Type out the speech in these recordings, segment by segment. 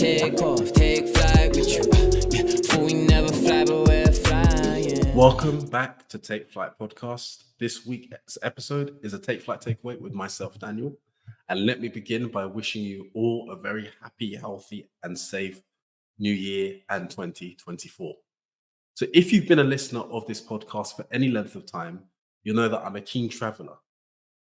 take off, take flight with you. For we never fly, but we're flying. Welcome back to Take Flight Podcast. This week's episode is a Take Flight takeaway with myself, Daniel. And let me begin by wishing you all a very happy, healthy, and safe New Year and 2024. So if you've been a listener of this podcast for any length of time, you'll know that I'm a keen traveler.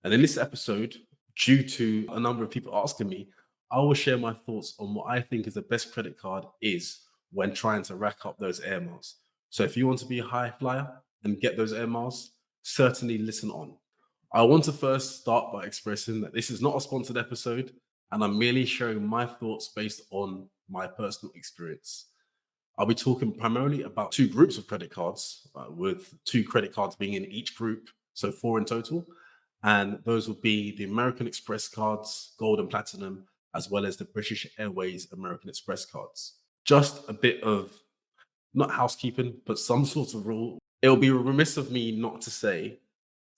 And in this episode, due to a number of people asking me, I will share my thoughts on what I think is the best credit card is when trying to rack up those air miles. So if you want to be a high flyer and get those air miles, certainly listen on. I want to first start by expressing that this is not a sponsored episode, and I'm merely sharing my thoughts based on my personal experience. I'll be talking primarily about two groups of credit cards, with two credit cards being in each group, so 4 in total. And those will be the American Express cards, Gold and Platinum, as well as the British Airways American Express cards. Just a bit of, not housekeeping, but some sort of rule. It'll be remiss of me not to say,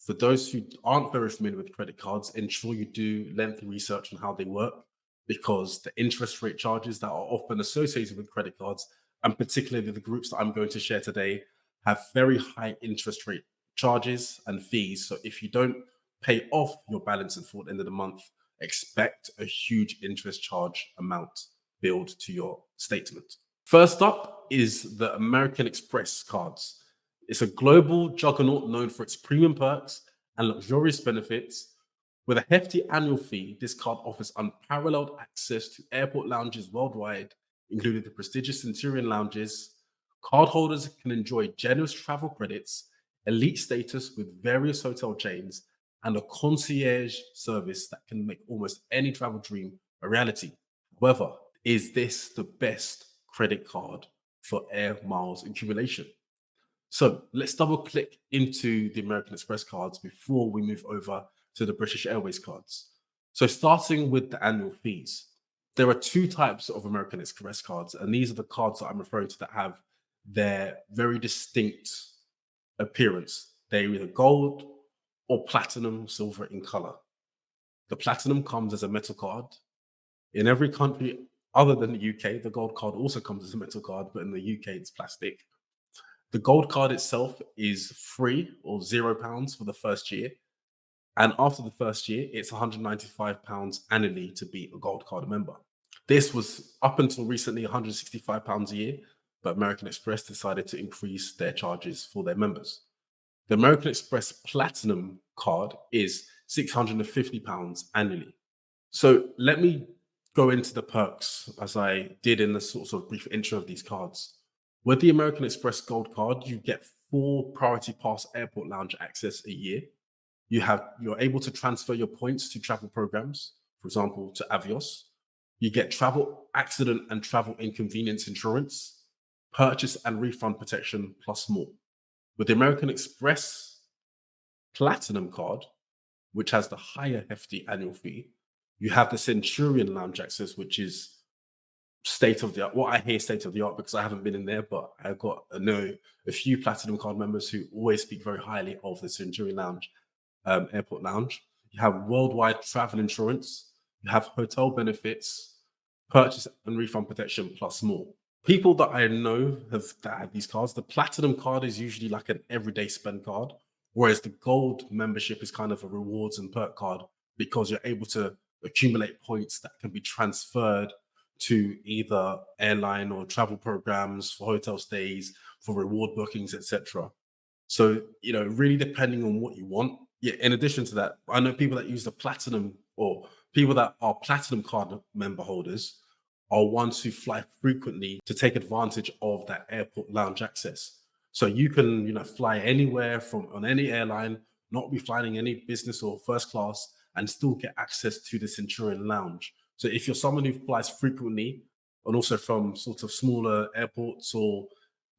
for those who aren't very familiar with credit cards, ensure you do lengthy research on how they work, because the interest rate charges that are often associated with credit cards, and particularly the groups that I'm going to share today, have very high interest rate charges and fees. So if you don't pay off your balance before the end of the month, expect a huge interest charge amount billed to your statement. First up is the American Express cards. It's a global juggernaut known for its premium perks and luxurious benefits. With a hefty annual fee, this card offers unparalleled access to airport lounges worldwide, including the prestigious Centurion lounges. Cardholders can enjoy generous travel credits, elite status with various hotel chains, and a concierge service that can make almost any travel dream a reality. However, is this the best credit card for air miles accumulation? So let's double click into the American Express cards before we move over to the British Airways cards. So starting with the annual fees, there are two types of American Express cards, and these are the cards that I'm referring to that have their very distinct appearance. They're either gold or platinum silver in color. The platinum comes as a metal card. In every country other than the UK, the gold card also comes as a metal card, but in the UK it's plastic. The gold card itself is free or £0 for the first year. And after the first year, it's £195 annually to be a gold card member. This was up until recently £165 a year, but American Express decided to increase their charges for their members. The American Express Platinum card is £650 annually. So let me go into the perks as I did in the sort of brief intro of these cards. With the American Express Gold card, you get 4 Priority Pass airport lounge access a year. You're able to transfer your points to travel programs, for example, to Avios. You get travel accident and travel inconvenience insurance, purchase and refund protection, plus more. With the American Express Platinum card, which has the higher hefty annual fee, you have the Centurion lounge access, which is state of the art. What I hear state of the art, because I haven't been in there, but I know a few Platinum card members who always speak very highly of the Centurion lounge, airport lounge. You have worldwide travel insurance. You have hotel benefits, purchase and refund protection, plus more. People that I know that have these cards, the Platinum card is usually like an everyday spend card, whereas the Gold membership is kind of a rewards and perk card, because you're able to accumulate points that can be transferred to either airline or travel programs, for hotel stays, for reward bookings, etc. So, really depending on what you want. Yeah, in addition to that, I know people that use the Platinum, or people that are Platinum card member holders, are ones who fly frequently to take advantage of that airport lounge access. So you can, fly anywhere on any airline, not be flying any business or first class, and still get access to the Centurion lounge. So if you're someone who flies frequently, and also from sort of smaller airports, or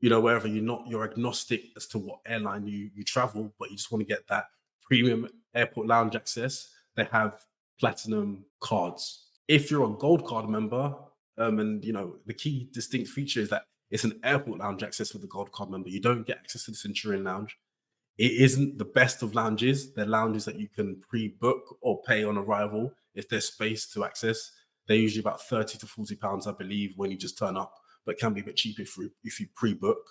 wherever you're agnostic as to what airline you travel, but you just want to get that premium airport lounge access, they have Platinum cards. If you're a Gold card member, and the key distinct feature is that it's an airport lounge access for the Gold card member. You don't get access to the Centurion lounge. It isn't the best of lounges. They're lounges that you can pre-book or pay on arrival if there's space to access. They're usually about 30 to 40 pounds, I believe, when you just turn up, but can be a bit cheaper if you pre-book.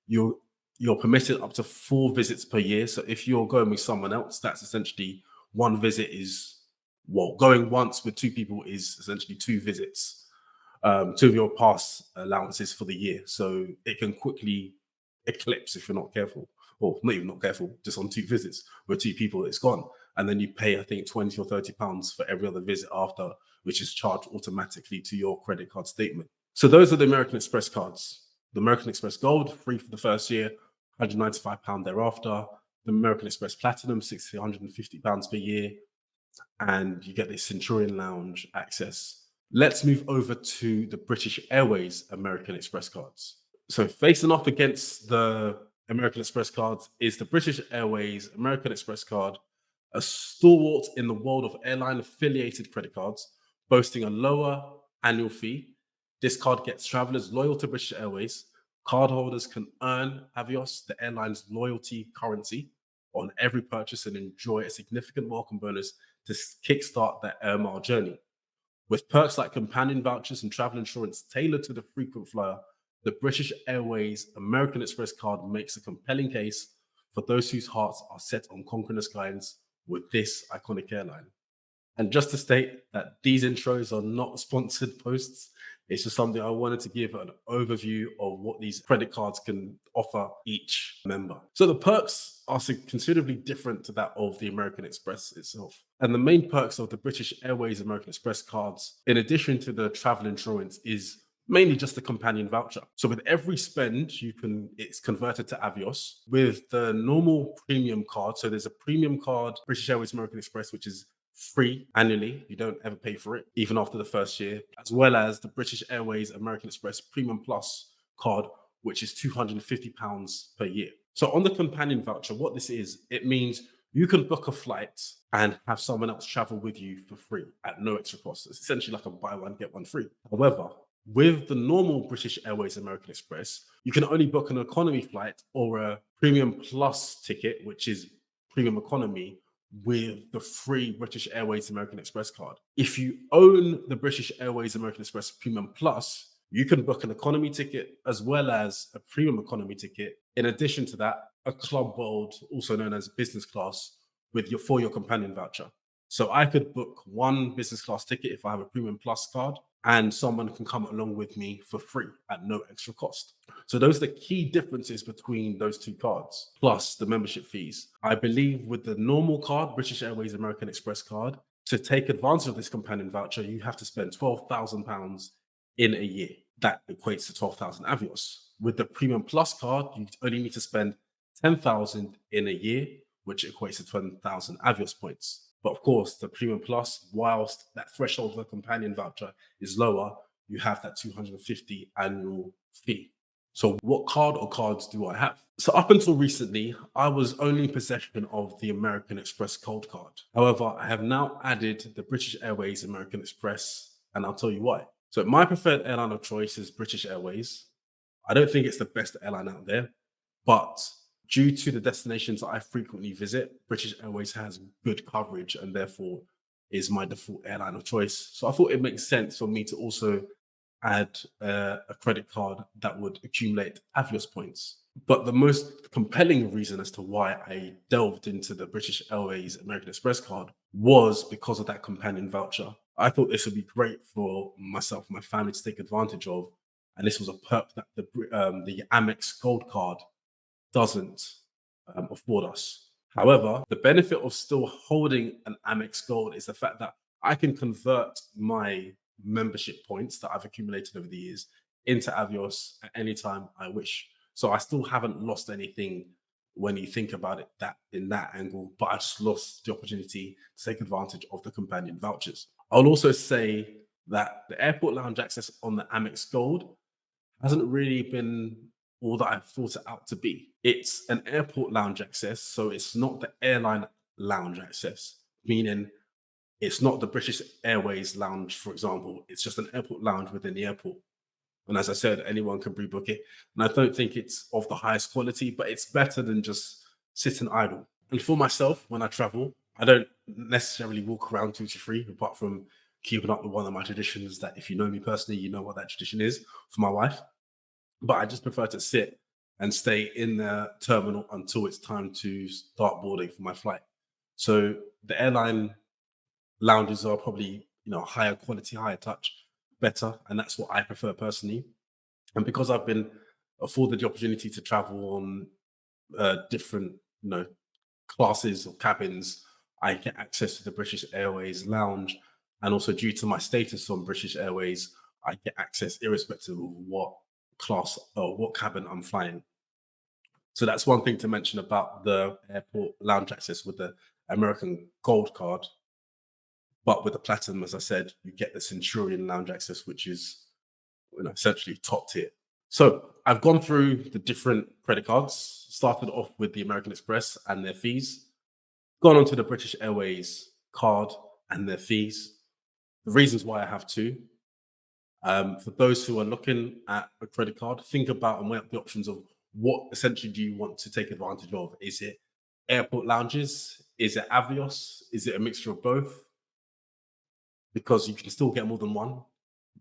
You're you're permitted up to 4 visits per year. So if you're going with someone else, that's essentially one visit is, well, going once with 2 people is essentially 2 visits, 2 of your pass allowances for the year. So it can quickly eclipse if you're not careful, or not even not careful, just on 2 visits with 2 people, it's gone. And then you pay, I think, 20 or 30 pounds for every other visit after, which is charged automatically to your credit card statement. So those are the American Express cards. The American Express Gold, free for the first year, £195 thereafter. The American Express Platinum, £650 per year. And you get the Centurion Lounge access. Let's move over to the British Airways American Express cards. So facing off against the American Express cards is the British Airways American Express card, a stalwart in the world of airline affiliated credit cards, boasting a lower annual fee. This card gets travelers loyal to British Airways. Cardholders can earn Avios, the airline's loyalty currency, on every purchase and enjoy a significant welcome bonus to kickstart their air mile journey. With perks like companion vouchers and travel insurance tailored to the frequent flyer, the British Airways American Express card makes a compelling case for those whose hearts are set on conquering the skies with this iconic airline. And just to state that these intros are not sponsored posts, it's just something I wanted to give an overview of what these credit cards can offer each member. So the perks are considerably different to that of the American Express itself. And the main perks of the British Airways American Express cards, in addition to the travel insurance, is mainly just the companion voucher. So with every spend, it's converted to Avios. With the normal premium card, so there's a premium card, British Airways American Express, which is free annually. You don't ever pay for it, even after the first year, as well as the British Airways American Express Premium Plus card, which is £250 per year. So on the companion voucher, what this is, it means you can book a flight and have someone else travel with you for free at no extra cost. It's essentially like a buy one, get one free. However, with the normal British Airways American Express, you can only book an economy flight or a Premium Plus ticket, which is premium economy, with the free British Airways American Express card. If you own the British Airways American Express Premium Plus, you can book an economy ticket as well as a premium economy ticket. In addition to that, a Club World, also known as business class, for your companion voucher. So I could book one business class ticket if I have a Premium Plus card, and someone can come along with me for free at no extra cost. So those are the key differences between those 2 cards, plus the membership fees. I believe with the normal card, British Airways American Express card, to take advantage of this companion voucher, you have to spend £12,000 in a year. That equates to 12,000 Avios. With the Premium Plus card, you only need to spend 10,000 in a year, which equates to 20,000 Avios points. But of course, the Premium Plus, whilst that threshold of the companion voucher is lower, you have that 250 annual fee. So what card or cards do I have? So up until recently, I was only in possession of the American Express Gold card. However, I have now added the British Airways American Express, and I'll tell you why. So my preferred airline of choice is British Airways. I don't think it's the best airline out there, but due to the destinations that I frequently visit, British Airways has good coverage and therefore is my default airline of choice. So I thought it makes sense for me to also add a credit card that would accumulate Avios points. But the most compelling reason as to why I delved into the British Airways American Express card was because of that companion voucher. I thought this would be great for myself and my family to take advantage of. And this was a perk that the Amex Gold card doesn't afford us. However, the benefit of still holding an Amex Gold is the fact that I can convert my membership points that I've accumulated over the years into Avios at any time I wish. So I still haven't lost anything when you think about it in that angle, but I just lost the opportunity to take advantage of the companion vouchers. I'll also say that the airport lounge access on the Amex Gold hasn't really been all that I've thought it out to be. It's an airport lounge access, so it's not the airline lounge access, meaning it's not the British Airways lounge, for example. It's just an airport lounge within the airport. And as I said, anyone can pre-book it. And I don't think it's of the highest quality, but it's better than just sitting idle. And for myself, when I travel, I don't necessarily walk around duty free, apart from keeping up with one of my traditions that if you know me personally, you know what that tradition is for my wife. But I just prefer to sit and stay in the terminal until it's time to start boarding for my flight. So the airline lounges are probably, higher quality, higher touch, better. And that's what I prefer personally. And because I've been afforded the opportunity to travel on different, classes or cabins, I get access to the British Airways lounge. And also due to my status on British Airways, I get access irrespective of what class or what cabin I'm flying. So that's one thing to mention about the airport lounge access with the American Gold card. But with the Platinum, as I said, you get the Centurion lounge access, which is essentially top tier. So I've gone through the different credit cards, started off with the American Express and their fees, gone on to the British Airways card and their fees. The reasons why I have two. For those who are looking at a credit card, think about and weigh up the options of what essentially do you want to take advantage of. Is it airport lounges? Is it Avios? Is it a mixture of both? Because you can still get more than one,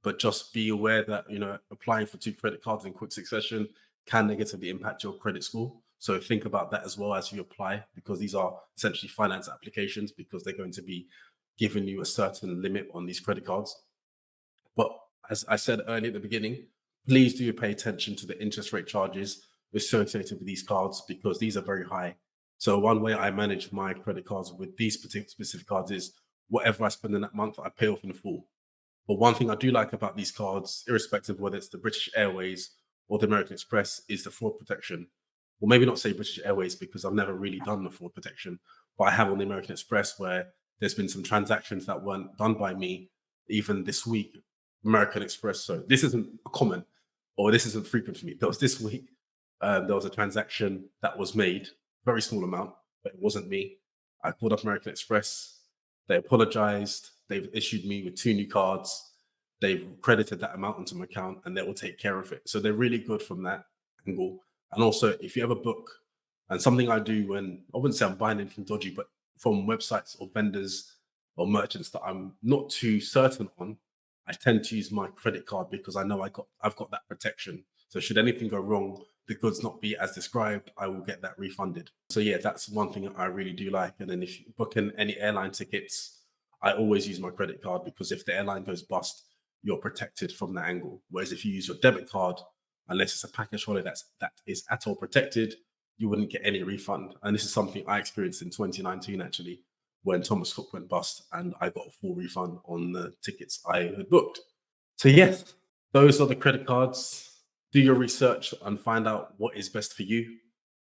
but just be aware that, applying for two credit cards in quick succession can negatively impact your credit score. So think about that as well as you apply, because these are essentially finance applications, because they're going to be giving you a certain limit on these credit cards. But as I said earlier at the beginning, please do pay attention to the interest rate charges associated with these cards, because these are very high. So one way I manage my credit cards with these particular specific cards is whatever I spend in that month, I pay off in full. But one thing I do like about these cards, irrespective of whether it's the British Airways or the American Express, is the fraud protection. Well, maybe not say British Airways because I've never really done the fraud protection, but I have on the American Express where there's been some transactions that weren't done by me even this week. American Express. So this isn't a common or this isn't frequent for me. There was this week, there was a transaction that was made, very small amount, but it wasn't me. I called up American Express. They apologized. They've issued me with two new cards. They've credited that amount into my account and they will take care of it. So they're really good from that angle. And also, if you ever book, and something I do when, I wouldn't say I'm buying anything dodgy, but from websites or vendors or merchants that I'm not too certain on, I tend to use my credit card because I know I've got that protection. So should anything go wrong, the goods not be as described, I will get that refunded. So yeah, that's one thing I really do like. And then if you book in any airline tickets, I always use my credit card, because if the airline goes bust, you're protected from that angle. Whereas if you use your debit card, unless it's a package holiday that is at all protected, you wouldn't get any refund. And this is something I experienced in 2019, actually, when Thomas Cook went bust and I got a full refund on the tickets I had booked. So yes, those are the credit cards. Do your research and find out what is best for you.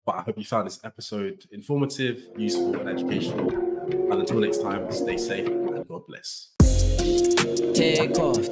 But I hope you found this episode informative, useful, and educational. And until next time, stay safe and God bless. Take off,